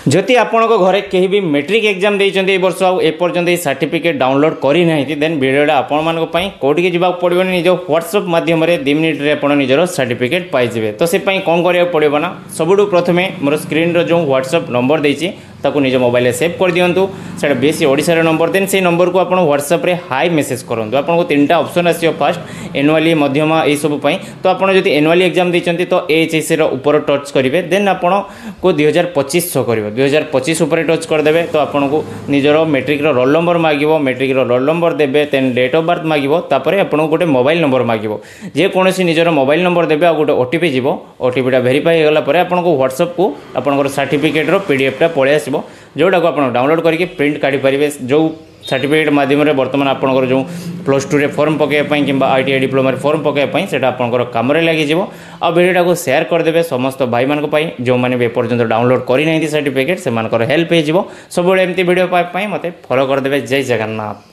जदि आपण घरे कहीं भी मेट्रिक एग्जाम देते वर्ष आपर्यंत सर्टिफिकेट डाउनलोड करना देन वीडियोटा आपण कौटी जावाक पड़ो निज व्हाट्सएप मध्यम 2 मिनिट रे आपण निजर सर्टिफिकेट पाइबे। तो से कौन करा पड़ो ना सबुठ प्रथमे मोर स्क्रीन रो जो व्हाट्सएप नंबर देती ताकू निज मोबाइल सेव कर दिंतु से बेसी ओडिशार नंबर देन से नंबर को आप व्हाट्सएप रे हाई मेसेज करूँ आपको 3टा ऑप्शन आसो फास्ट एनुअली मध्यम यही सब तो आपड़ जब एनुअली एग्जाम देते तो एचएससी ऊपर टच करेंगे देन आपण को 2025 शो कर 2025 उपर टच करदे तो आपन को निजर मेट्रिक रोल नंबर मागिबो मेट्रिक रोल नंबर देबे देन डेट ऑफ बर्थ मागिबो तापर आपन गोटे मोबाइल नंबर मागिबो जे कोनोसी निजर मोबाइल नंबर देबे आ गोटे ओटीपी जीवो ओटीपीटा वेरीफाई होगा पर आपन को व्हाट्सएप को आपन सर्टिफिकेट रो पीडीएफ टा पळे आसीबो जोटा को आप डाउनलोड करके प्रिंट काढ़ी पारे जो सर्टिफिकेट माध्यम बर्तमान आपंकर जो +2 रे फॉर्म पकड़ापी कि आईटीआई डिप्लोमा फॉर्म पकड़ापी से आपंकर कम लगे आ वीडियोटा को शेयर करदे समस्त भाई मानी जो मैंने भी एपर्यंत डाउनलोड करना सर्टिफिकेट से हेल्प हो सब एमती वीडियो मत फॉलो करदे। जय जगन्नाथ।